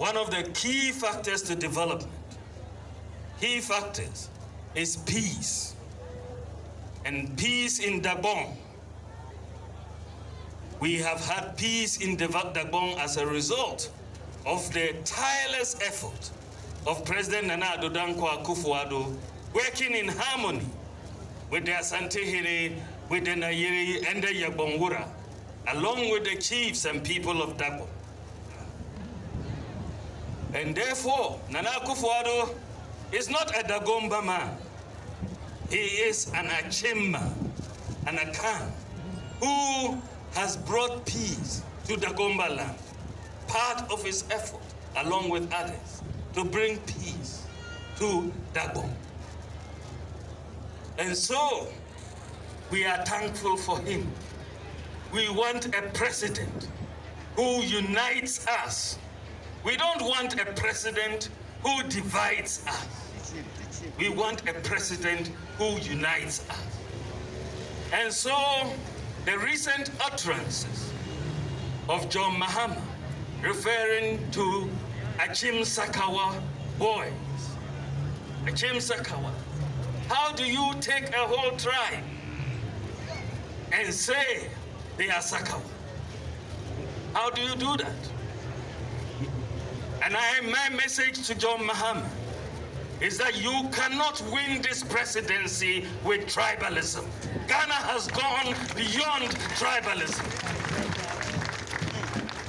one of the key factors to development, key factors, is peace. And peace in Adom. We have had peace in Adom as a result of the tireless effort of President Nana Addo Dankwa Akufo-Addo working in harmony with the Asante-Here, with the Nayeri and the Yagbonwura, along with the chiefs and people of Adom. And therefore, Nana Akufo-Addo is not a Dagomba man. He is an Achim man, an Akan, who has brought peace to Dagomba land, part of his effort, along with others, to bring peace to Dagom. And so, we are thankful for him. We want a president who unites us. We don't want a president who divides us. We want a president who unites us. And so, the recent utterances of John Mahama referring to Achim Sakawa boys, Achim Sakawa, how do you take a whole tribe and say they are Sakawa? How do you do that? And my message to John Mahama is that you cannot win this presidency with tribalism. Ghana has gone beyond tribalism.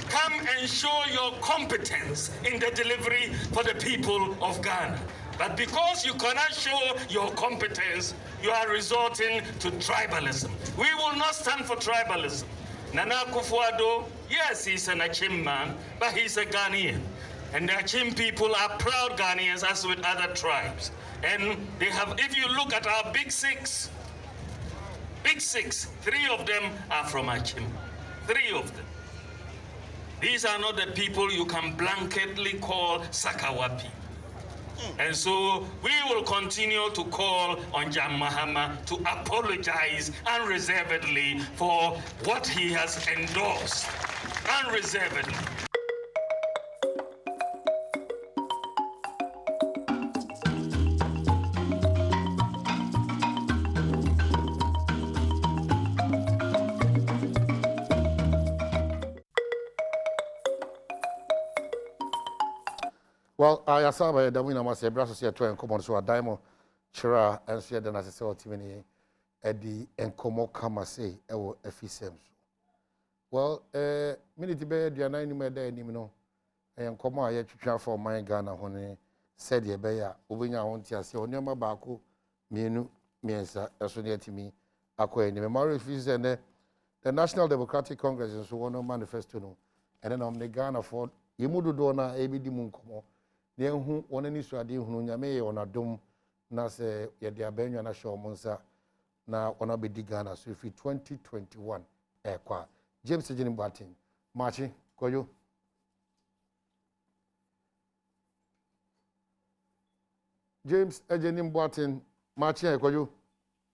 Come and show your competence in the delivery for the people of Ghana. But because you cannot show your competence, you are resorting to tribalism. We will not stand for tribalism. Nana Akufo-Addo, yes, he's an Achim man, but he's a Ghanaian. And the Achim people are proud Ghanaians, as with other tribes. And they have, if you look at our big six, 3 of them are from Achim. 3 of them. These are not the people you can blanketly call Sakawa people. And so we will continue to call on John Mahama to apologize unreservedly for what he has endorsed. Unreservedly. Well, I asaba da wina ma se braso se to enkomo so adaimo chira enso ye da na se otimini edi enkomo kama se ewo afisem so. Well, minute be aduana ni me da anim no enkomo a ye twetwa for man Ghana ho ne said ye be ya obenya ho ntiase onema baako mienu miensa eso ne atimi akoye ni me maro fise ne the National Democratic Congress so one manifesto no and then the Ghana for yemudu do na ebidi mu nkomo ne hu wona ni so ade hunu nyame ye ona dom na se ye de abenwa na show monsa na ona be di Ghana so fi 2021 kwa James Ejini Batin machi koyo James Ejini Batin machi koyo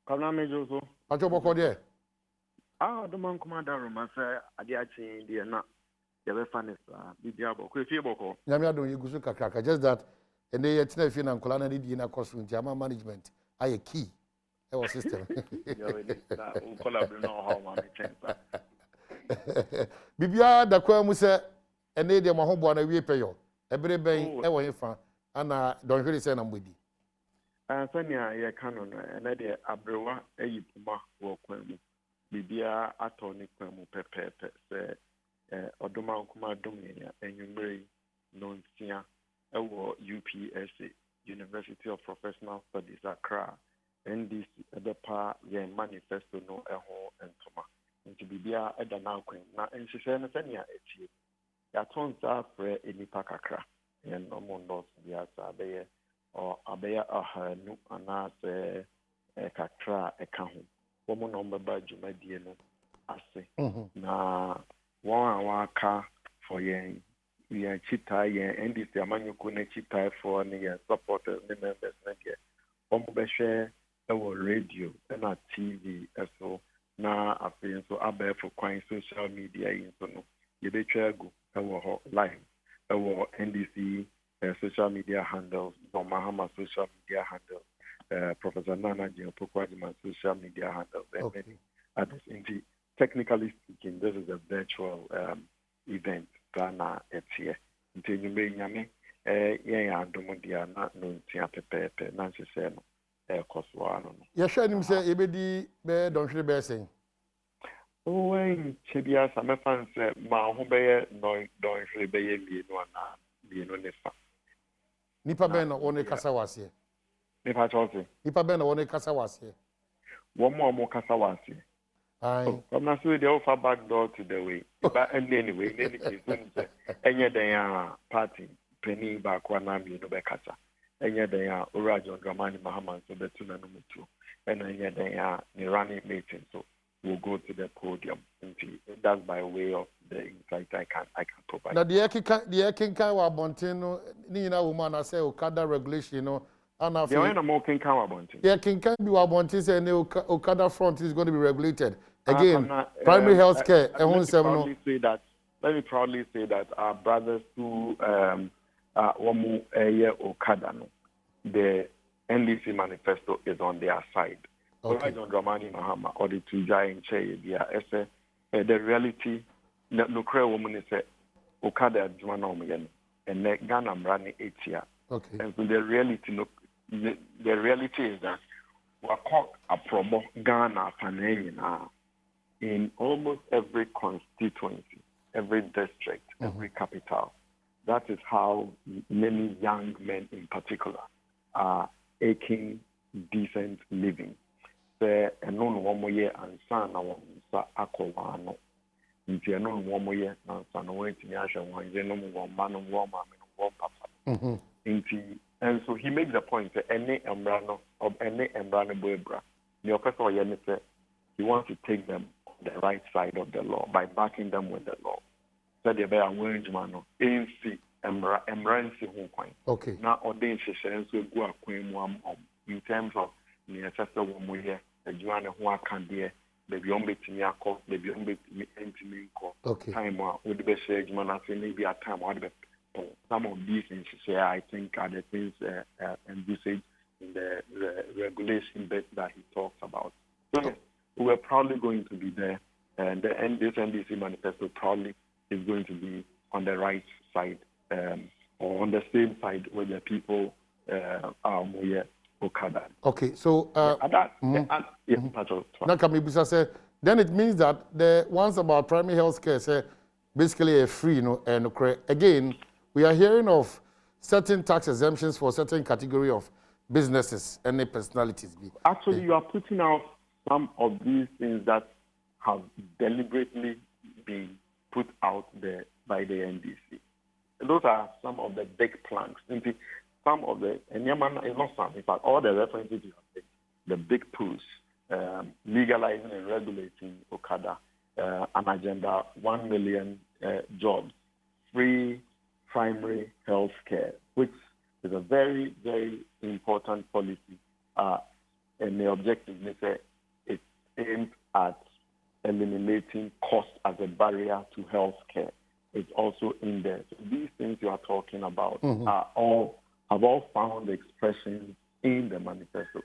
kana mejo so acho boko de do man commander Roma say ade achi de na the funniest bibia boko efie boko nyame adon yegusu kakraka just that and they yet na fie na nkola na di na cost room ama management aye key our system bibia da kwa mu se ene de mahobo na wie peyo ebere ben e wo hefa ana don hwere se na mbodi sanya ye canon ene de abrewa ayipuma wo kwan mu bibia ato ne kwan mu pepepe se Odoma Nkuma Dominion Enyumbre Nonsia Ewo UPSA University of Professional Studies Accra NDC Ebepa Yen Manifesto no Eho Entoma Nti bibia eda na kwen na nhihye no sania etie ya tonsa frɛ enipa kakra yen no mondos bia sa beye o abeya ahanu anase kakra eka ho wo mo no mbaba dwumadie no ase na one waka for yen chita yen NDC amanyuko na chita for ne supporters ne members na ge omo be share ewo radio na TV eso na afin so abefo kwan social media yin so no ye betwa gu ewo ho live our NDC social media handles, John Mahama social media handles, Professor Nana Jimpokwajima social media handles, and many others. Indeed, technically speaking, this is a virtual event. Ghana, it's here. Until you may yame, yeah, Adomodia, not known to Pepe, Nancy Seno, Coswano. Yes, him say, Ebedi, don't you be saying? Oh, Chibia, some fans say, Ma, who be don't you be nefa. Nipa Ben or one Casawasi. Nipa Chelsea. Nipa Ben or one Casawasi. One more Casawasi. Aye. I'm not sure the offer back door to the way. But anyway, in any case, any day party, penny back one arm, you know, Becasa. Any day, John Mahama, so the 2 number 2. And any day, running meeting, so we'll go to the podium. And that's by way of the insight I can provide. Now, the King wa Bontino, Nina woman, I say, Okada regulation, you know, and after. The more King Kawa Bontin. Yeah, King be wa Bontin, and Okada front is going to be regulated. Again, primary health care. Let me proudly say that our brothers who Wamu Okada, the NDC manifesto is on their side. Okay. John Mahama or the Tujai in Che, the reality, no cray woman is Okada Juanom and Ghana running 8 years. Okay. And so the reality is that we call a promo Ghana Panayina. In almost every constituency, every district, every capital. That is how many young men in particular are aching decent living. And non one more year and son akowano. Nti non one more year and son away to Yasha one man and one papa. And so he makes the point that any embrano of any embrano boybra, the first of all, he wants to take them the right side of the law by backing them with the law. So they be aware man ANC embrace who coin. Okay. Now ordain sessions will go in terms of the ancestor one more year, the Joanna who can there, the beyond between Yako, the beyond between Antiminko. Okay. Time would be said, man, I think maybe a time some of these things I think are the things envisaged in the regulation bit that he talks about. So we're probably going to be there, and this NDC manifesto probably is going to be on the right side or on the same side where the people are more Okada. Okay, so then it means that the ones about primary health care say basically a free, you know, and again we are hearing of certain tax exemptions for certain category of businesses and personalities. Actually, you are putting out some of these things that have deliberately been put out there by the NDC. Those are some of the big planks. Some of the, and not some, in fact, all the references you have made, the big push, legalizing and regulating Okada, an agenda, 1 million jobs, free primary health care, which is a very, very important policy. And the objective is it's aimed at eliminating cost as a barrier to health care. It's also in there. So these things you are talking about have all found expression in the manifesto.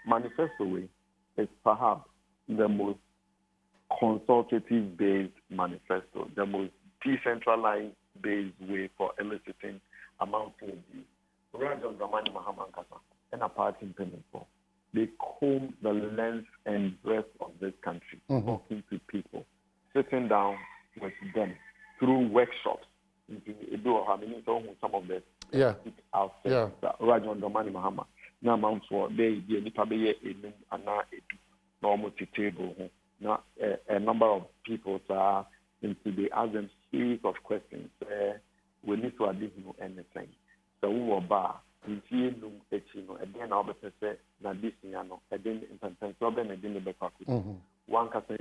Manifesto way is perhaps the most consultative-based manifesto, the most decentralized-based way for eliciting amounts of abuse. John Mahama and a party in Peninsula, they comb the length and breadth of this country, talking to people, sitting down with them through workshops. Some of the John Mahama. Now amounts for they normal table. Now a number of people are into they ask them series of questions. We need to add anything. So we were bar. And then I'll be say that this and then Mpensenpensenmu and then the back. One can say,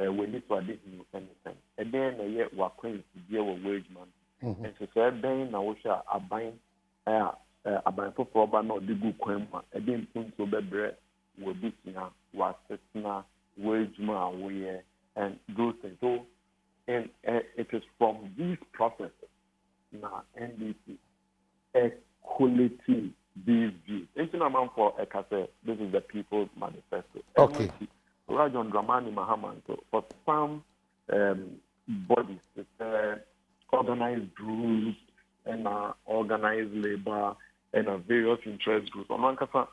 we need to add anything. And then a year we're going to deal with wage man. And so then now we shall abide for proper no the good crema. And then point to the bread will be was wage man and those things. So and it is from these processes. Now, NDC, equality, these views. Intimate for Ekase, this is the People's Manifesto. Okay. John Mahama, for some bodies, organized groups and organized labor and various interest groups. On one case,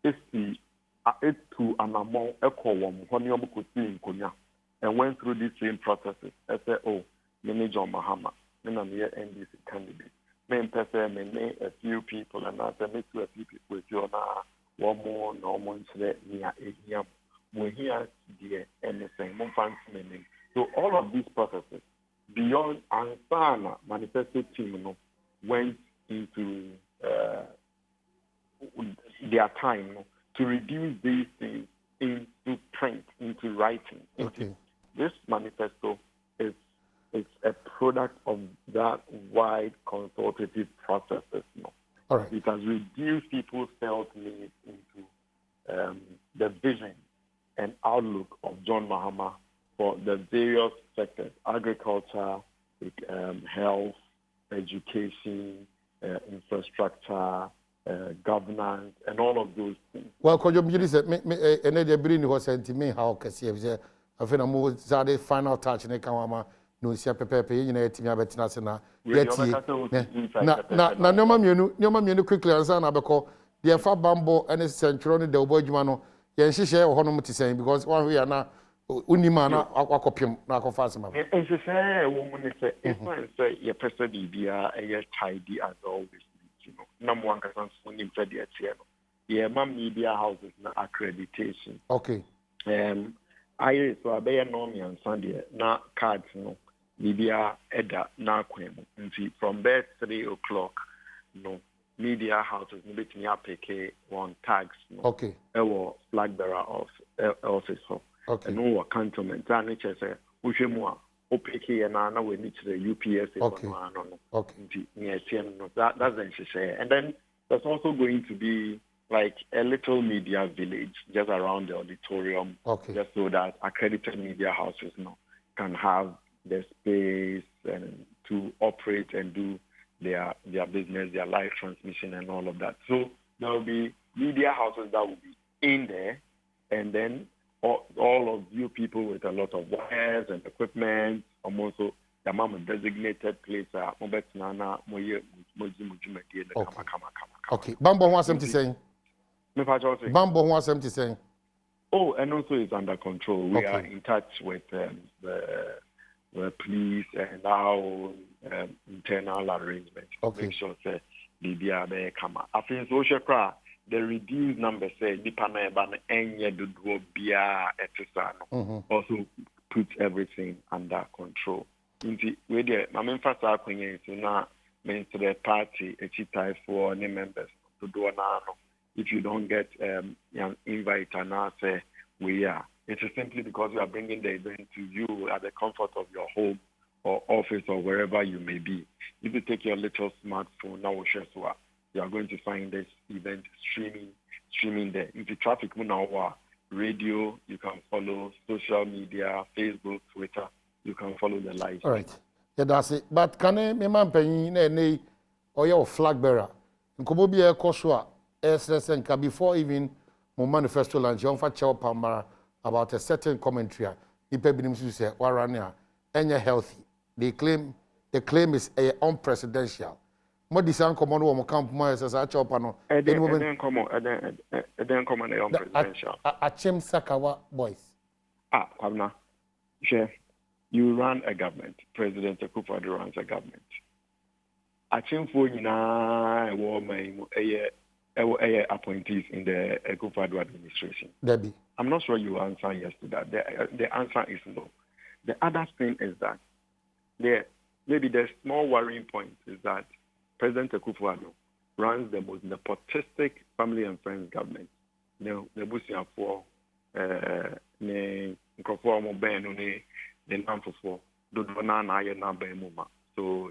it's to an amount and went through these same processes. I said, oh, me John Mahama, me I'm here NDC candidate. Me a few people, and I said, me to a few people with you now. One more, no more, near a we hear the anything. So all of these processes beyond Ansana Manifesto team went into their time to reduce these things into print, into writing. Okay. This manifesto is a product of that wide consultative processes. All right. It has reduced people's felt needs into the vision and outlook of John Mahama for the various sectors: agriculture, health, education, infrastructure, governance, and all of those things. Well, could you say, and then bring was sent to me how can see if I feel more the final touch in the Kawama, no, see a pepe, you know, to me about Nasana. Yet, no, mamma, quickly answer Abaco, the far bambo and a century, the Obojumano, yeah, she share Honomu to say, because one we are now. Unimana aquapium, Nakofasma. And she say, a woman say, if I say, your person be a tidy as always, you know, number one can swing for the channel. Yeah, mom media houses na accreditation. Okay. I so I no me on Sunday, na cards no, media edda na kwemu. And see, from there 3 o'clock, no, media houses, no bet me apk one tags, no. Okay. Ewo flag bearer office. Okay. And no cantonment. And it is a Ushimua, OPK, and I know we need the UPS. Okay. Okay. That's the and then there's also going to be like a little media village just around the auditorium. Okay. Just so that accredited media houses can have the space and to operate and do their business, their live transmission and all of that. So there will be media houses that will be in there, and then all of you people with a lot of wires and equipment, also the mama designated place Okay. Bambo wants them to say. Bambo wants them to say. Oh, and also it's under control. We are in touch with the police and our internal arrangements. Okay. Make sure that the come. I think social cry. The reduced number say also put everything under control. The party for any members to do if you don't get an invite and now say we are. It is simply because we are bringing the event to you at the comfort of your home or office or wherever you may be. If you take your little smartphone now, you are going to find this event streaming there. If you traffic now, radio, you can follow social media, Facebook, Twitter, you can follow the live. All right. Yeah, that's it. But can I me or your flag bearer? Nkomo bi ekoswa SSN before even my manifesto launch on for Pamara about a certain commentary. People believe say warania any healthy. They claim is unpresidential. Mo disan komo no mo camp mo esa chopa no then come on presidential Achim Sakawa boys kwabna share you run a government. President Akufo-Addo runs a government. Achim fo nyina appointees in the Akufo-Addo administration. Debbie, I'm not sure you answer yes to that. The answer is no. The other thing is that maybe the small worrying point is that President Akufo-Addo runs the most nepotistic family and friends government. So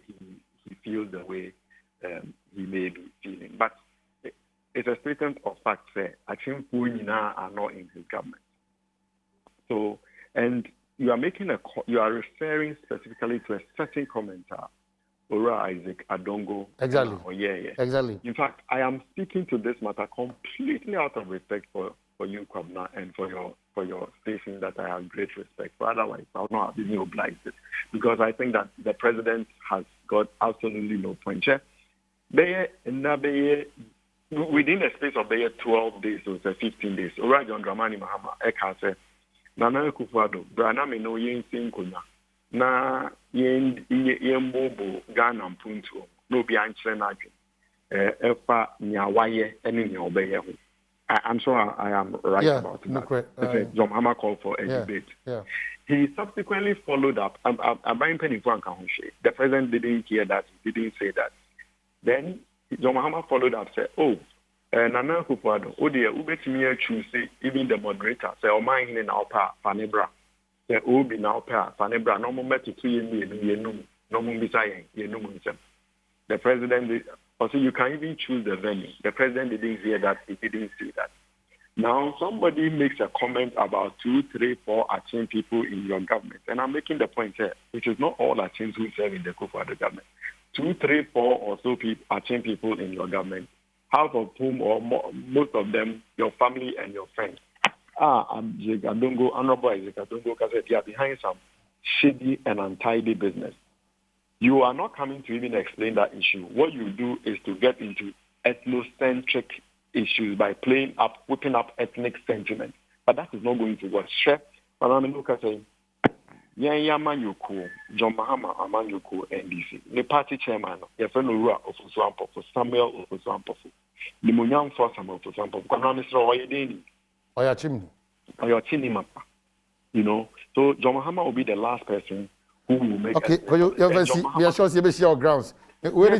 he feels the way he may be feeling. But it's a statement of fact that Achimfu are not in his government. So, and you are making you are referring specifically to a certain commenter, Ora Isaac Adongo. Exactly. Yeah. Exactly. In fact, I am speaking to this matter completely out of respect for you, Kwabna, and for your station that I have great respect for. Otherwise, I would not have been obliged it, because I think that the president has got absolutely no point. Within the space of 12 days or 15 days, Ora John Mahama Eka said, Nana Akufo-Addo, Brana me no yen sinkunya. Na yen bobo Ghana mpuntu no bi ankyere na adwe efa nyawaye ene nya obeye ho. I'm sure I am right about that. John Mahama called for a debate. Yeah. He subsequently followed up. The president didn't hear that. He didn't say that. Then John Mahama followed up, said, Nana Akufo-Addo, dear, ubetimi choose even the moderator, say, O my in our pa, Fanebra. Say, be now pa, Fanebra, no more to 2 years, no more beside the president, also you can even choose the venue. The president didn't hear that, he didn't see that. Now, somebody makes a comment about 2, 3, 4 Achin people in your government. And I'm making the point here, which is not all Achins who serve in the Akufo-Addo government. 2, 3, 4 or so Achin people in your government, half of whom or most of them, your family and your friends. Honorable Isaac Adongo, they are behind some shady and untidy business. You are not coming to even explain that issue. What you do is to get into ethnocentric issues by whipping up ethnic sentiment. But that is not going to work. Chef, but I'm looking at saying, John Mahama Amanyuku NDC. The party chairman, your friend Ura of Swampofu, Samuel of Swampofu, the Munyam Fossam of Swampofu, Mr. Oyedeni. Or your chimney mapper. You know, so John Mahama will be the last person who will make. Okay, we are sure you see your grounds. You say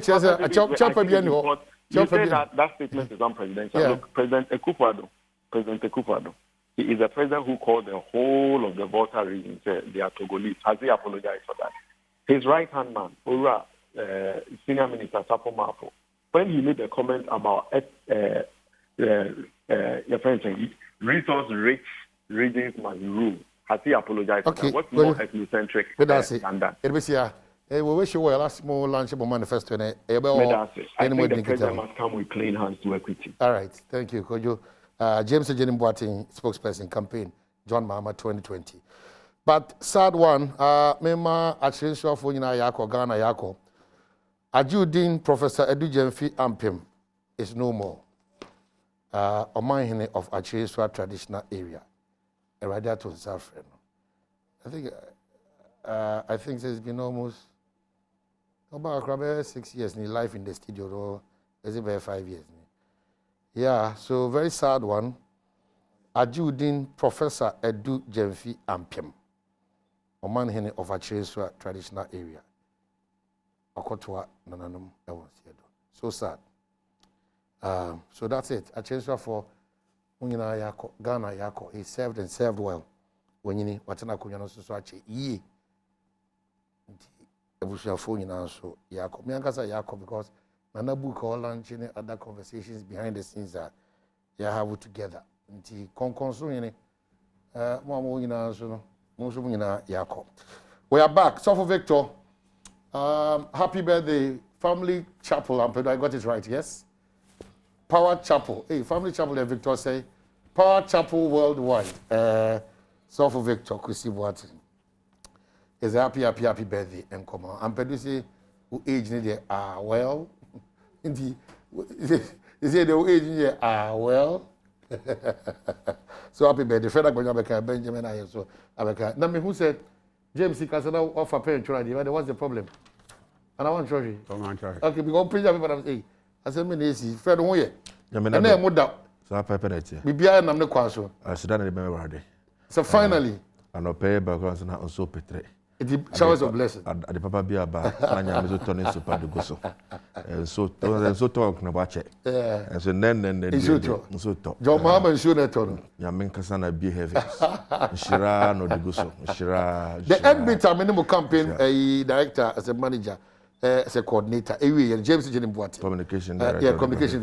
that statement is unpresidential. Yeah. Look, President Akufo-Addo, he is the president who called the whole of the Volta region, they are Togolese. Has he apologized for that? His right-hand man, Ura, Senior Minister Sapo Mapo, when he made a comment about your friend saying, resource-rich regions must rule, has he apologized for that? What's more ethnocentric than that? We wish you well. Last more launchable manifesto. I think the president must come with clean hands to equity. All right. Thank you, Kojo. James Ejenim Boateng, spokesperson campaign, John Mahama 2020. But sad one, Mema Achirenswa Fonyina Yako, Ghana Yako. Ajudin Professor Edu Jemfi Ampem is no more. Omanhene of Achirenswa traditional area. A radiator to South I think it's been almost about 6 years in life in the studio, or is it about 5 years? Yeah, so very sad one. Ajudin Professor Edu Jemfi Ampem, Omanhene of Achirenswa traditional area. Okotwa Nananum Ewonsiedo. So sad. So that's it. Achirenswa for Unyina Yako, Ghana Yako. He served and served well. When you watana kunyano so ache ye. Ebusuafo nyina so Yako. Me ankasa Yako because Nana book all launching other conversations behind the scenes that you have together. Nti konkonso yene mo nyina so no mo so nyina Yako. We are back. So for Victor, happy birthday, Family Chapel. I got it right, yes? Power Chapel. Hey, Family Chapel, Victor say. Power Chapel worldwide. So for Victor, Chrissy Boateng. It's a happy birthday and come on. I'm producing who age there well. Indeed, they say the age there well. So happy birthday. Fred Agbonyo Benjamin I so Abeka. Now me who said James Kasana offer parent trial. What's the problem? And I want to okay, because preacher people say, I said me easy. Fred won ye. And then mo da. So I pepper that. Bibia na me kwaso. I sit down in the memory. So finally, and pay because na on so petre. It showers of blessing. At the papa be about anya me to turn super de goso. So talk na bache. Yeah. And so then so talk. John Mahama is sure that on. Ya men kasana be heavy. Shira no de goso. Shira. The end minimum campaign director as a manager, as a coordinator. James Ejenim Boateng. Communication director. Yeah, communication.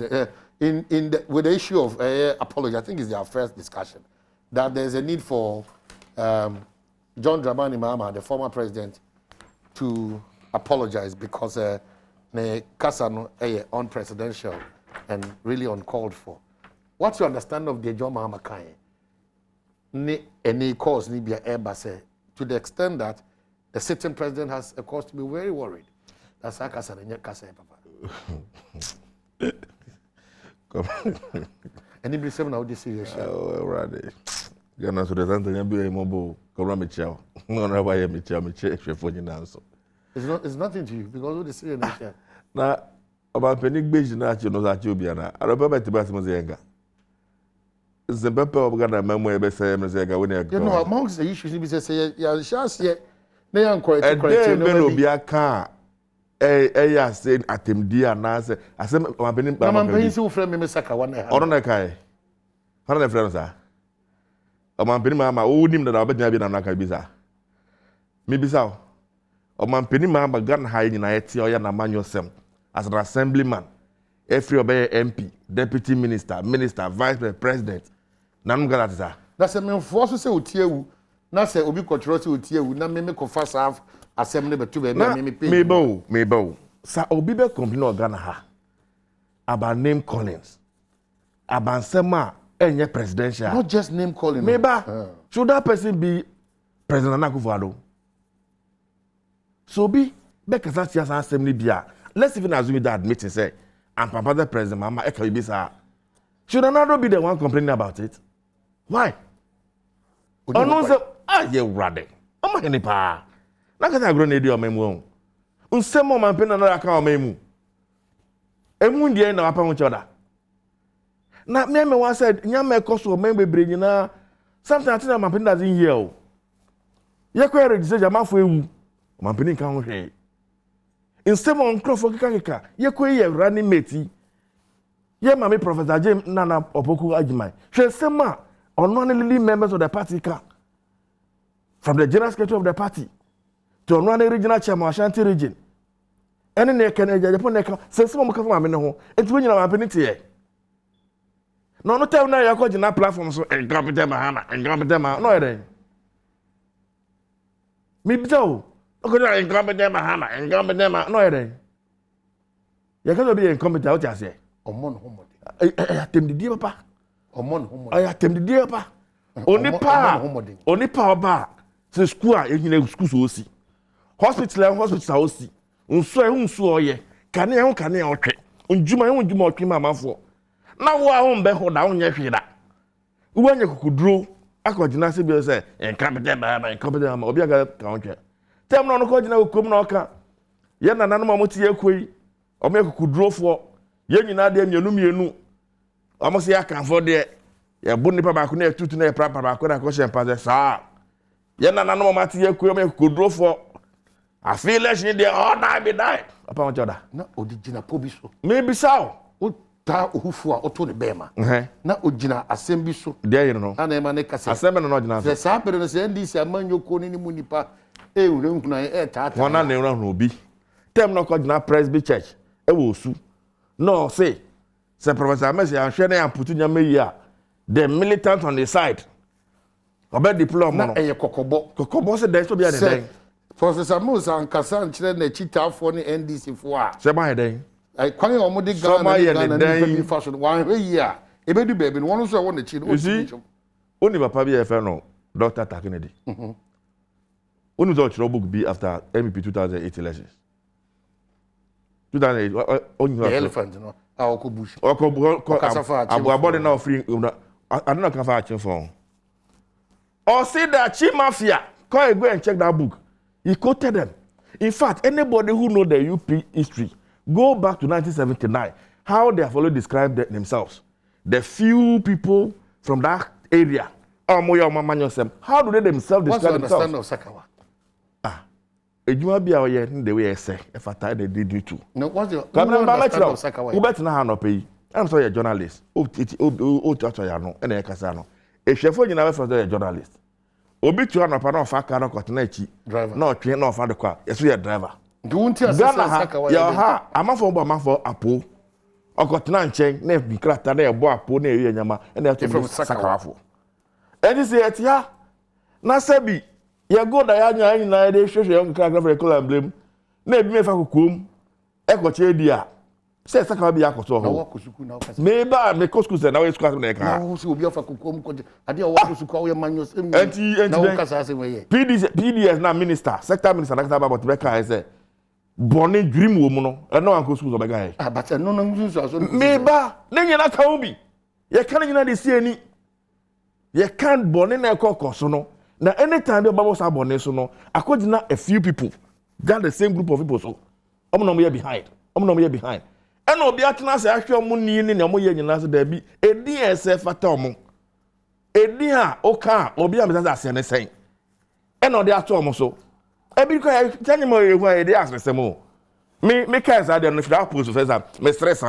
With the issue of apology, I think it's their first discussion that there's a need for John Mahama, the former president, to apologize because the kasa no unpresidential and really uncalled for. What's your understanding of the John Mahama kind? Any cause ni be airbase to the extent that the sitting president has a cause to be very worried. That's how kasa na kasa papa. Anybody say now this serious? Oh, right. Gana so the Tanzania be mobile. Come me chow. No, no, why me chow me check for you now. So it's nothing to you because of the serious nature. Now about penny beige na you know that you be na. I remember the best muzenga. The pepper of Ghana memory be say muzenga when you know amongst the issues be say ya chance here. Na yan correct no be a car. Ya say atemdi anase asem mampeni na mampeni se wo frɛ me Sakawa na ha. Ɔno na kai. Ɔno na frɛ no sa. Mampeni mama wo nim na obedina bi na naka bi sa. Me bi sa. Mampeni mama Ghana ha nyina yete oya na manyo sem as an assemblyman. Every obey MP, deputy minister, vice president. Na no Ghana sa. Na se me force se otiewu. Na se obi kɔtwerɛ se otiewu na me kɔ fa sa assembly betu be me pay. Me bo. Sa obi be complain of Ghana ha about name callings. About sema enye presidential. Not just name calling. Should that person be President Akufo-Addo? So be kasa siyasa assembly bia. Let's even assume that admitting say I'm papa the president mama eka be sa. Should another be the one complaining about it? Why? Onu say ye rade. Omo hene pa. Na kasa agro na edi o memu. Unsemo mampena na aka o memu. Emu ndie na wapa mu choda. Na me one said nyama ekoso o membe bre nyina. Sometimes na mampena doesn't hear o. Ye kwa register jamafo ewu. Mampena nka ho hwe. Nsemo onkrofo kika. Ye kwa ye running mate. Ye mama Professor James Nana Opoku Agimai. Hwe sema ono ne lili members of the party ka. From the general secretary of the party to one regional chairman Ashanti region. Any ne can Japan ne say some mo ka fama me ne ho. Enti we nyina ma penity e. No tell na ya ko gina platform so incompetent Mahama. No ere. Me bitaw. O ko na incompetent Mahama. No ere. Ya ka be incompetent out ase. Omon homo. Atemdidi papa. Omon homo. Atemdidi papa. Oni pa oba. Se school a yegyina school so osi. Hospital osi. Nso oye. Kane otwe. Njuma otwe mamafo. Na wo a ho mbe ho da onye hwe da. Wo anya kokuduro akogina se bi se incompetent Mahama obi aga ka otwe. Tem no ko gina kokom na oka. Ye na nanom amoti ekoi. Omo kokuduro fo. Ye nyina de mienu. Omo se akanfo de ya bu nipa ba ko na etutu na prapa ba ko na ko shempa sa ye na nanom mate ye kuo me kodrofo I feel like she dey all die apa mo choda na odigina po bi so me bi sao o ta ohufu a oto ne bema na ogina asem bi so dey you know na ma ne kase asem no ogina so sa pere no se ndisi amanyoko ni mu nipa e wure nhuna e tata wona na ewra obi tem no ko gina Presby Church e wo su no say Professor Messi anhwe na amputu nyama yi a the militant on the side obe diploma na kokobo se dey so bia dey Professor Musa ankasa nkyere na chitafo ni NDC fo a se ba dey ai kwan o mo de Ghana ni bi fashion wan hwe yi a ebedu baby no won so e won na chi no oni papa bi e fe no Dr. Takinedi oni zo chiro book bi after MEP 2008 elections 2008 oni elephant no Okobush. Abuabode now free. I don't know if I can phone. Or say that Chi Mafia, go and check that book. He quoted them. In fact, anybody who know the UP history, go back to 1979, how they have already described themselves. The few people from that area, how do they themselves describe themselves? What's your understanding of Sakawa? Ejuma bia oye the way I say if I tie they did you too. No, what's your understanding of Sakawa? Who bet na ha no pay. I'm sorry, a journalist. O to ya no, na e kasa no. E hwefo nyina we for the journalist. Obi tu na pa na ofa ka no kotena echi. Driver. Na otwe na ofa de kwa. Yeso ye driver. Do won't assess Sakawa? Ya ha, amafo apo. Okotena nchen na nkrata na ebo apo na ewe nyama na e to Sakawa fo. Eni se etia na sabi ya go da ya nya na dey hwehwe yon kra for call and blame na ebi me fa kokom e ko che di a se Sakawa bi akoso ho na wo kusuku na okasa me ba me ko school se na we school na e ka na wo se obi ofa kokom ko ade wo kusuku awo manyo sem na wo kasa se we PDS na minister sector minister na ba but be ka say born dream wo mu no e na wan ko school so be ga ah but no no nzu so me ba na nyina ka wo bi ye kan nyina de sie ni ye kan born na ko so no na anytime the Bible say born so no akogina a few people got the same group of people so omo no behind and obi atena say ahwe omo ni ne omo ye nyina so da bi edi ese fata omo edi ha oka obi am say ase ne sen and odi ato omo so e bi ko tell me you why edi ase se mo me kai say dem no fit post for say me stress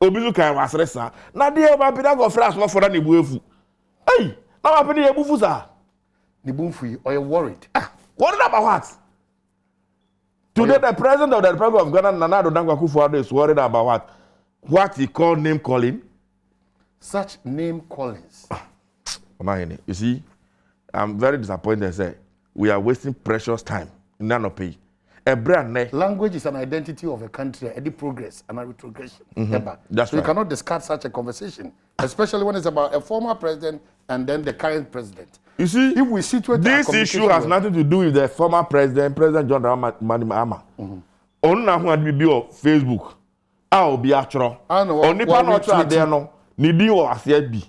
obi lu kai wa stress na dey ba bi da go flash no for na bu efu hey na wa pe dey ebufu sa ni bumfu or you worried worried about what? Today, the president of the Republic of Ghana, Nana Addo Dankwa Akufo-Addo, is worried about what? What he called name calling? Such name callings. You see, I'm very disappointed. Say we are wasting precious time in none of pay. A brand language is an identity of a country, a progress and a retrogression. That's so right. You cannot discard such a conversation, especially when it's about a former president and then the current president. You see, if we situate this issue has nothing to do with the former president, President John Mahama. On na who be on Facebook. Ah, be actual. On nipa no try there no. Ni bi o afiat bi.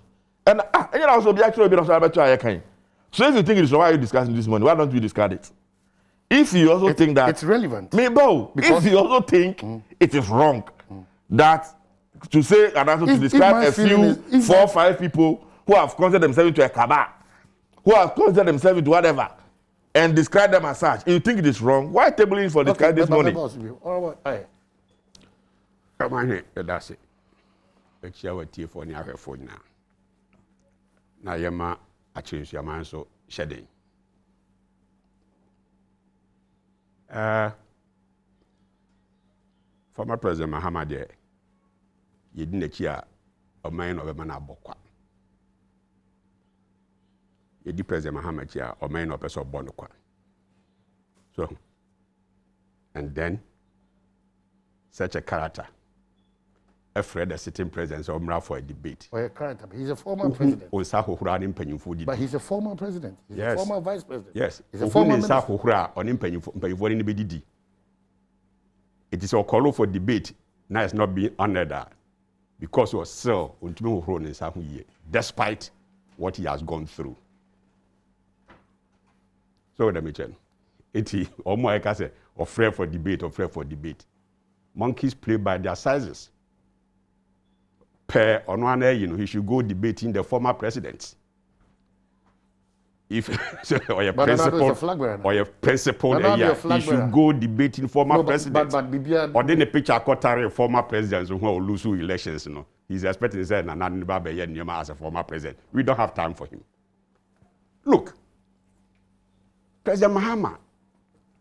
And you also be actual be no so better kan. So if you think it is why you discussing this morning, why don't you discard it? If you also think that it's relevant, if you also think it is wrong that to say and also to describe a few 4 or 5 people who have considered themselves into a cabal, who have considered themselves into whatever, and describe them as such, you think it is wrong? Why tabling for describe this morning? Come on here, that's it. Let's share with you for near her phone now. Now, Yama, I choose your man so shedding. Former President Mahama there, you didn't hear a man of a man abokwa. You did President Mahama here, or man of a person bonokwa. So, and then such a character, afraid the sitting president of for a debate. Or a character, but he's a former president. But he's a former president. He's yes. a former vice president. Yes. He's a former minister. It is a call for debate. Now it's not being honored because he was still despite what he has gone through. So let me tell you, it's almost like I say, afraid for debate. Monkeys play by their sizes. Per on one day, he should go debating the former presidents. If or your principal, he should go debating former presidents. Or then the picture quarter former presidents who will lose elections. He's expecting to say as a former president. We don't have time for him. Look, President Mahama,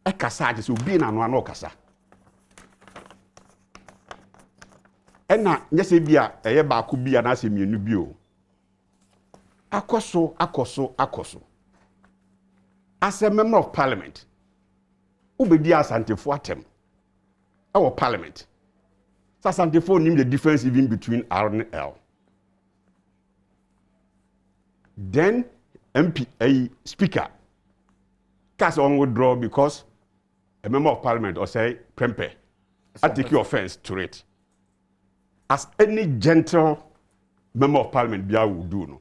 a kasa is being an one kasa. And now, yes, bia a baku be an asimian bio. Akoso. As a member of parliament, Ubedia Santefuatem, our parliament. Santefo knew the difference even between R and L. Then MP, a speaker, cast on withdraw because a member of parliament or say, Prempe, I take your offense to it. As any gentle member of parliament would do, no.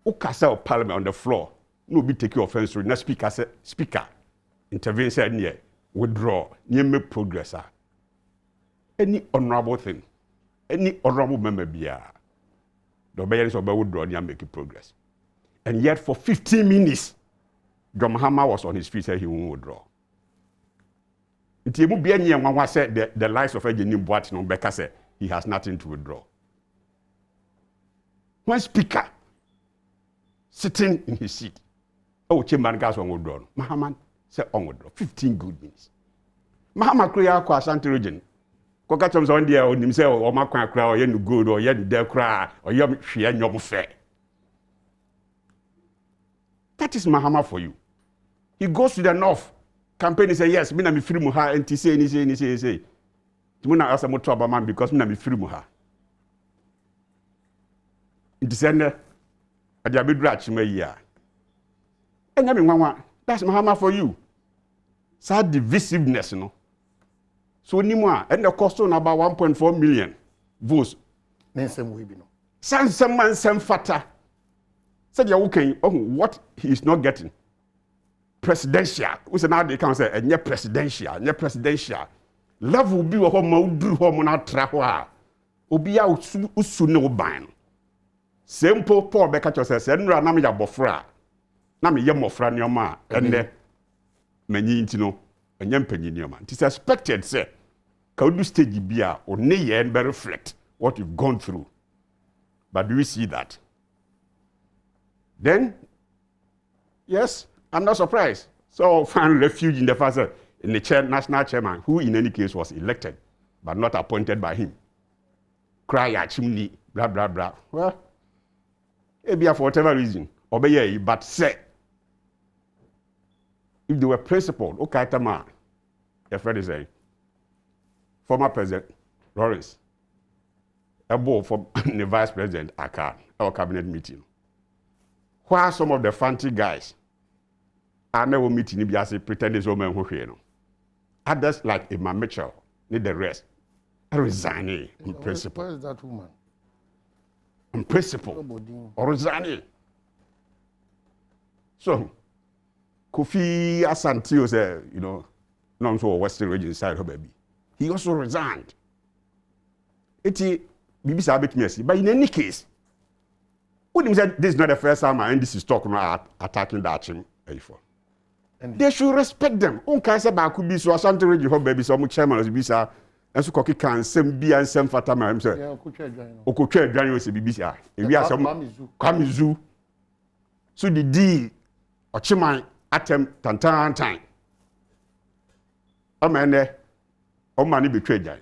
Ukasa of parliament on the floor, no be take your offense to it. Now speaker say, speaker, intervene said near, withdraw, near make progress. Any honorable thing, any honorable member be the obedience of withdraw near make progress. And yet for 15 minutes, John Mahama was on his feet said he won't withdraw. Said the likes of Eugene Boat no Becca said he has nothing to withdraw. When speaker sitting in his seat, Chamber gas on withdraw. Mahama said on withdraw. 15 good minutes. Mahama Korea kwa Asante region. Koka chums on there on himself or Makwa cry or yen good or yen there cry or yum share your fair. 30 That is Mahama for you. He goes to the north. Campaign say yes, me na me free muha and say. You na ask mo trouble man because me na me free muha. It is ende adiabedru achima yi a. Enya me nwanwa. That's Mahama for you. So divisiveness no. So ni mo a and the cost on about 1.4 million votes. Nensem we bi no. Some man some fata. Said you okay, what he is not getting. Presidential. We say now they can say nye presidential. Level bi wo ma udru ho mo na tra ho a. Obi a usu ne oban. Simple Paul Becker say nra na me ya bofra. Na me ye mofra ne oma ende manyi ntino enye mpanyi ne oma. It is expected say ka odu stage bi a o ne ye be reflect what you've gone through. But do we see that? Then, yes, I'm not surprised. So, found refuge in the first, in the national chairman, who in any case was elected, but not appointed by him. Cry at chimney, blah, blah, blah. Well, maybe for whatever reason, obey, but say, if they were principled, okay, Tama, your friend is saying, former President Lawrence, above from the Vice President Aka, our cabinet meeting. Why some of the fancy guys are never meeting Ibiase pretending so many who others like Emma Mitchell, need the rest. I resign in principle. Where is that woman? In principle. Or resign. So, Kofi Asante said, non so Western region side of baby. He also resigned. It's BBC bit messy, but in any case, Would say this is not the first time and this is talking about attacking that team before. They should respect them. On can say back could be so Asante Radio baby so much chairman of bisa and so cocky can same be and same fatama himself. Yeah, Okutwa Adwan was BBC. We are some Kamizu. So the D or Chiman attempt tantan time. Amene o mani betray Adwan.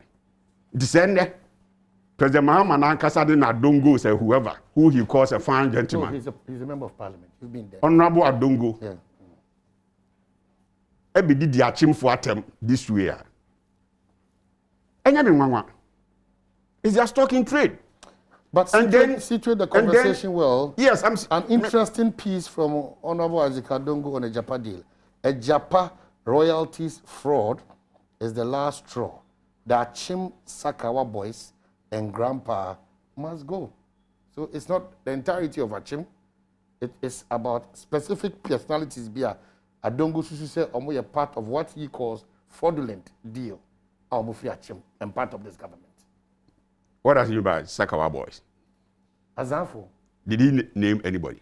Descend President Mahama Nankasa did not Adongo say whoever who he calls a fine gentleman. No, he's a member of parliament. You've been there. Honorable Adongo. Yeah. Ebi did the achim for attempt this way. Enya is just talking trade. But situate the conversation well. Yes, an interesting piece from Honorable Isaac Adongo on a Japa deal. A Japa royalties fraud is the last straw. The Achim Sakawa boys and grandpa must go. So it's not the entirety of Achim. It is about specific personalities. Adongo Susu said, "Omo part of what he calls fraudulent deal. Omo free Achim and part of this government." What does he mean by Sakawa boys? Azanfo. Did he name anybody?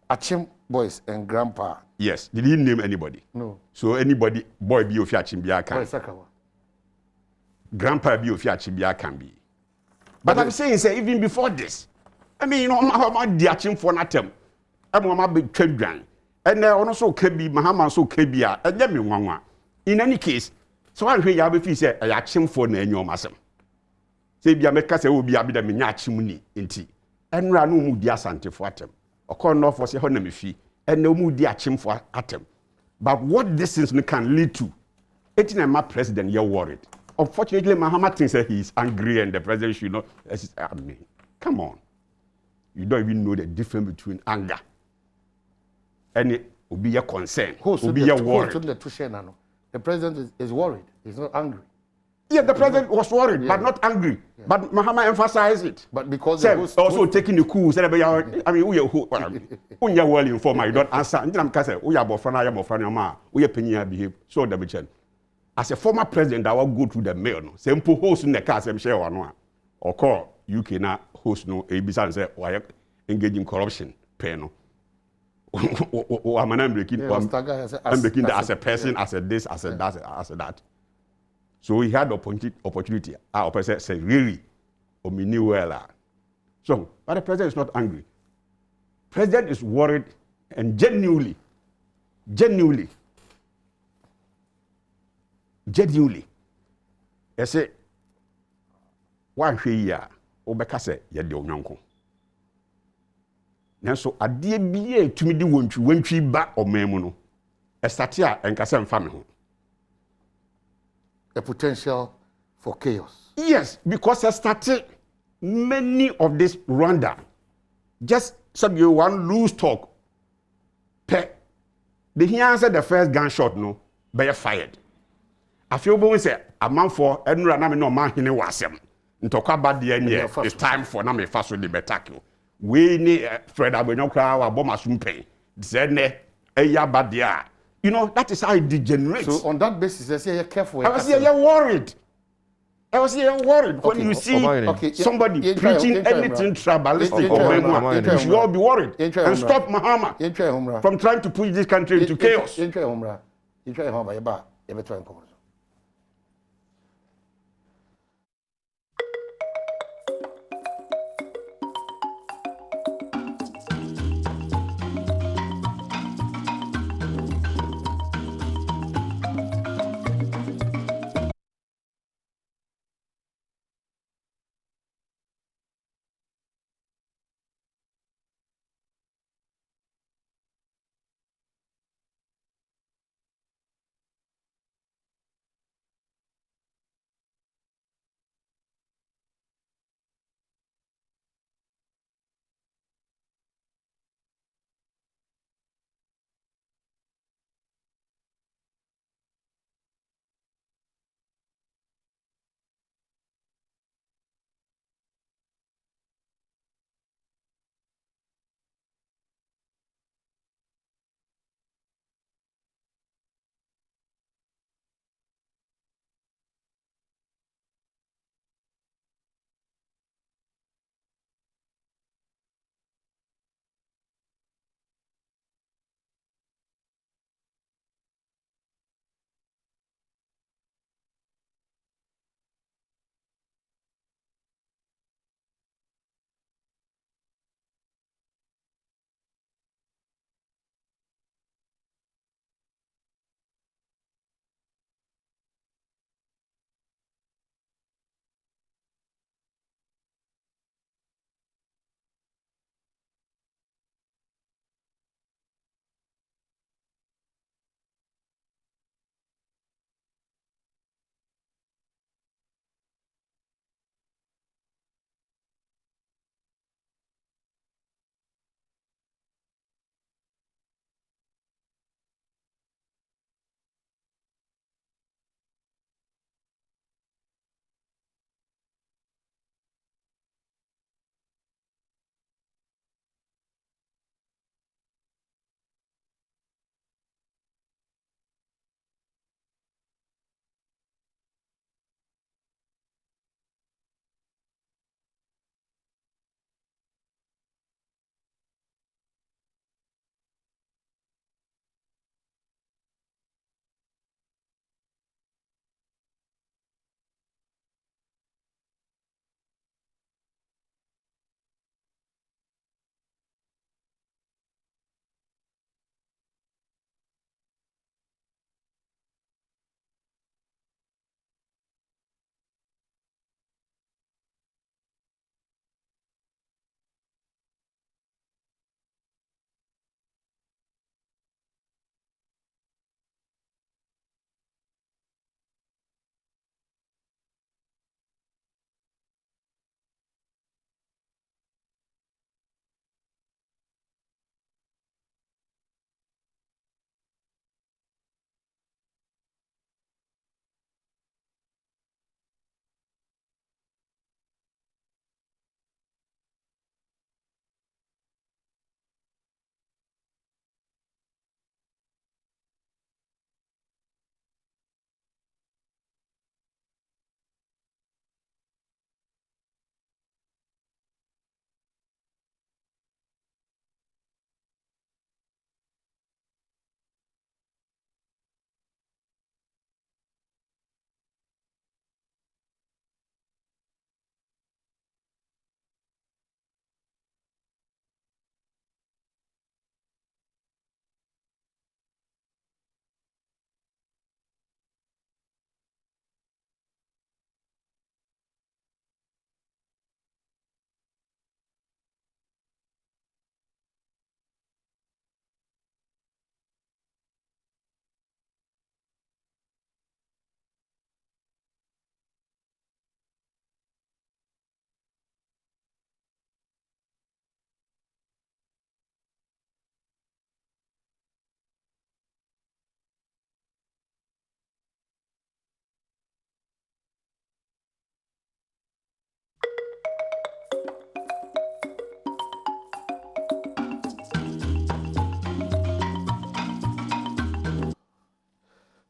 Achim boys and grandpa. Yes. Did he name anybody? No. So anybody boy be of Achim Bia can. Boy Sakawa. Grandpa be of Achim Bia can be. But I'm saying, say, even before this, I mean, I'm the Achim for Natem. I'm big trade grind. And also Kebi, Mahama so Kebia, and let me one. In any case, so I hear Yabi say, I Achim for Nenyo Massam. Say, Biameka will be a bit of Minachimuni in tea. And Ranu Mudia Sante for Atem. Or call no for say Honamifi, and no Mudia Achim for Atem. But what this is can lead to, 18 my president, you're worried. Unfortunately, Mahama thinks that he is angry and the president should not. I mean, come on. You don't even know the difference between anger and it will be a concern. Will be a worry. The president is worried. He's not angry. Yeah, the president was worried, but not angry. Yeah. But Mahama emphasized it. But because also taking the coup, I mean, we are well informed. You don't answer. We are Bofana, we are Penya behave. So the mission. As a former president, I will go through the mail. No, same host in the car, same share one, or call UK na host no ABC and say why engage in corruption, pay no. I'm breaking. I'm breaking as a person, as a this, as a that, as a that. So he had the opportunity. Our president said, really, we knew well. So, but the president is not angry. President is worried and genuinely. I say, one year, Obeka say, you do not. nanso adeɛ bi a etumi di wontwi ba ɔman mu no ɛstate a ɛnkasa mfa me ho. A potential for chaos. Yes, because I started many of this Rwanda. Just some you one loose talk. The he answered the first gunshot no, be fired. I feel when say a man for enra na me no man hine wasem. Ntoka bad the end it's time for na me faso the betaku. We ni Fred Abonyo kra wa boma sumpen. Zene eya bad dia. You know, that is how it degenerates. So on that basis, I say you're careful. I was here worried. When you see somebody preaching anything tribalistic you should all be worried and stop Mahama from trying to push this country into chaos.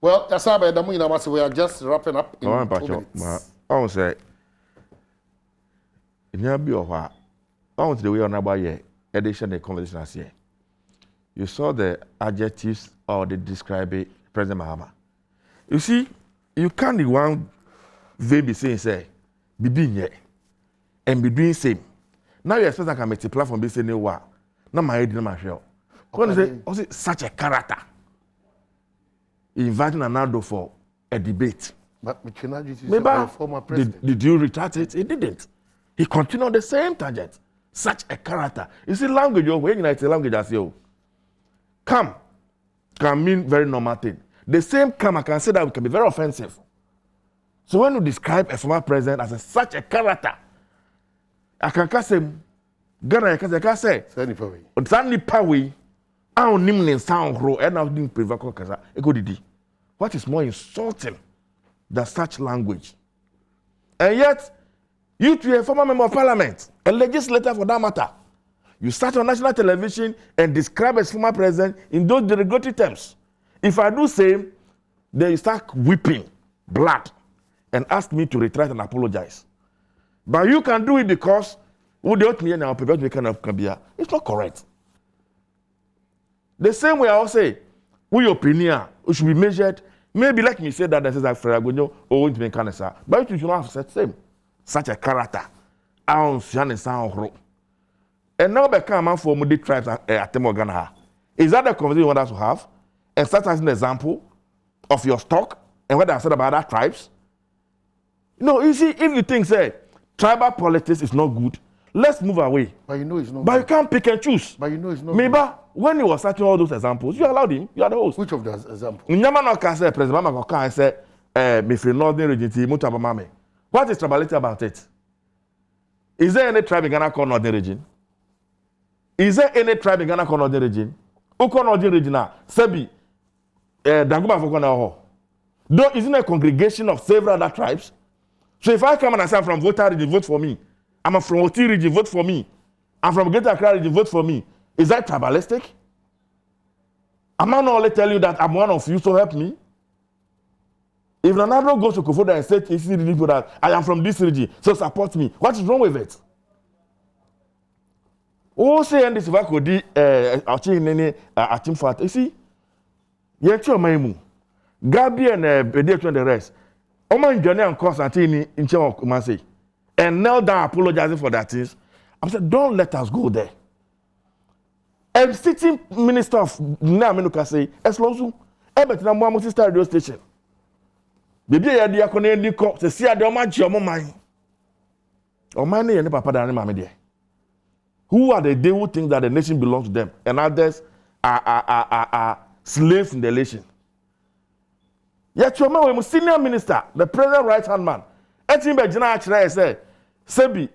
Well, that's how we are just wrapping up in 2 minutes. I want to say, in your bio, I want the way on about your edition the conversation last year. You saw the adjectives or they describe it, President Mahama. You see, you can't the one they be saying, say, be being here and be doing same. Now you expect I can multiply from this new war. Now my head, my show. Was it such a character? Inviting Anado for a debate. But Mchenaji is a former president. Did you retract it? He didn't. He continued on the same tangent. Such a character. You see, language, when you say language as you come can mean very normal thing. The same come, I can say that it can be very offensive. So when you describe a former president as such a character, I can say, Ghana, I can say, Sandy Pawi, I don't need sound grow, and I didn't prevail. What is more insulting than such language? And yet, you to a former member of parliament, a legislator for that matter, you start on national television and describe as former president in those derogatory terms. If I do same, then you start weeping blood and ask me to retract and apologize. But you can do it because it's not correct. The same way I will say, we opinion should be measured. Maybe like me say that this is like Feragonyo or into Canessa. But you should not have said same. Such a character. And now become a for Mudi tribes at Temogana. Is that the conversation you want us to have? And start as an example of your stock and what I said about other tribes? No, you see, if you think say tribal politics is not good, let's move away. But you know it's not. But you can't pick and choose. But you know it's not. Maybe when he was citing all those examples, you allowed him. You are the host. Which of those examples? Nyamanoka said, President Mama said, "Me for Northern region, Mutabamame." What is tribality about it? Is there any tribe in Ghana called Northern region? Is there any tribe in Ghana called Northern region? Who called Northern region now? Sebi, Daguma Fokona Ho. Though isn't a congregation of several other tribes? So if I come and I say I'm from Volta region, vote for me. I'm from Oti region, vote for me. I'm from Greater Accra region, vote for me. Is that tribalistic? Am I not only tell you that I'm one of you, so help me? If Ronaldo goes to Kofoda and says, that I am from this region, so support me, what is wrong with it? Oh, say, and this is what could be a team for it. You see, yet your maimu, Gabi and Bedia and the rest. Oman Johnny and Constantine in Chema Kumasi, and knelt down apologizing for that things. I said, don't let us go there. And sitting minister of Namenuka say, Eslosu, Ebetina Mohamed radio station. Baby, I had the Akone Nico to see a domachi or mine. Or my name and Papa Dani Mammy. Who are they who think that the nation belongs to them and others are slaves in the nation? Yet your man, senior minister, the president right hand man, Etim Bejana actually said, Sebi,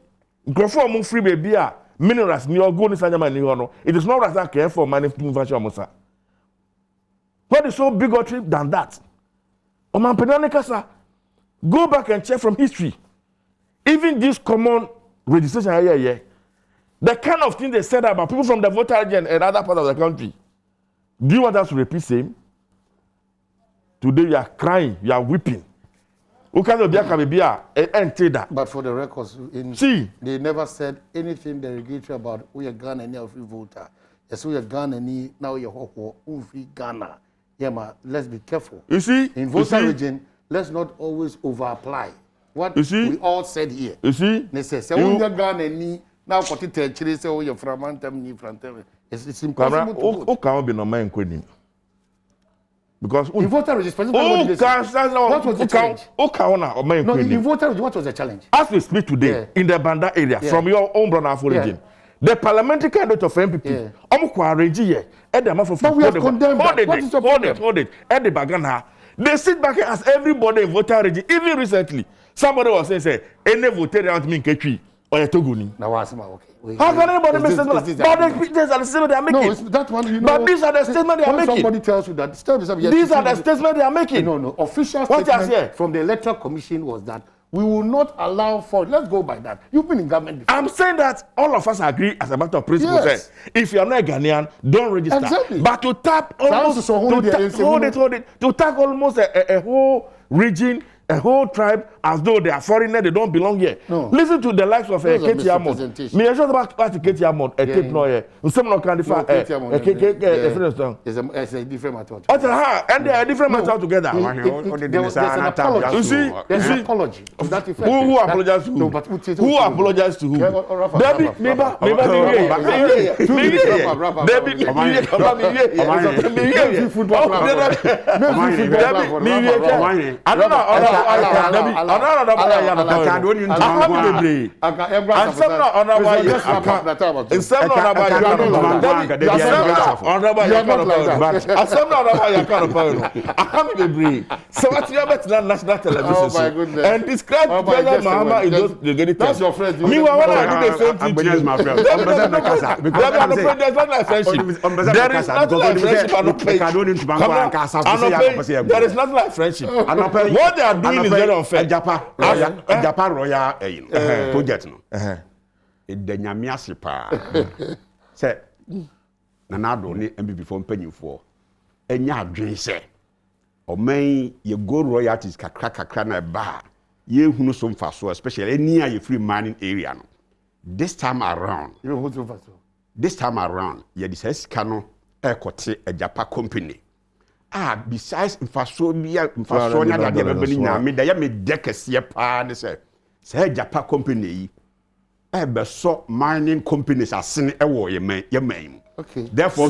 Grofo free baby, minerals, New York, Sanyaman, it is not as I care for money to Musa. What is so bigotry than that? Oman Penanikasa, go back and check from history. Even this common registration here, the kind of thing they said about people from the voter region and other parts of the country. Do you want us to repeat same? Today you are crying, you are weeping. But for the records, they never said anything derogatory about we are Ghana any of voter. Yes, we are Ghana any now you're free Ghana. Yeah, ma, let's be careful. You see, in voter region, let's not always over apply what we all said here. You see, they say we are Ghana any now for the territory say we are from Antam. It's impossible to do. Can't be no man quitting. Because in voter registration, what was the challenge? No, in voter what was the challenge? As we speak today, in the Banda area, from your own brother region, the parliamentary candidate of MPP, but we have condemned that. Hold it. At the Bagana, they sit back and ask everybody in voter region. Even recently, somebody was saying, say, any voter around me Ketri or a Toguni. Now, okay. How can anybody make statement? But these are the statements they are making. No, it's that one, you know. But these are the statements they are making. Somebody tells you that. These are the statements they are making. No. Official statement from the Electoral Commission was that We will not allow for it. Let's go by that. You've been in government before. I'm saying that all of us agree as a matter of principle. Yes. If you are not a Ghanaian, don't register. Exactly. But to tap almost hold it. To tap almost a whole region, a whole tribe, as though they are foreigners, they don't belong here. No. Listen to the likes of Katie Amon. Me, I just about Katie Amon. A tape no here. Some no can differ. It's a different matter. And they are different matter together. There's an apology. You see, there's an apology. To that effect. Who apologized to who? No, but who apologized to who? National television and describe John Mahama in those negative terms. That's your friend. Meanwhile, when I do the same thing to you, my friend. there's not like friendship. There is nothing like friendship. There is nothing like friendship. What they are doing is very unfair. Japan Royal project no. The nyamiase pa. Say na do ni MPP for mpanyimfo. Enya adwen say oman ye go royalties kakra na ba ye hunu so mfaso especially any ye free mining area no. This time around ye this no ekote a Japan company. Besides mfaso nya da be ni nyame da ye me dekese pa ne say Japan company yi ebe so mining companies asene ewo ye man. Okay. Therefore,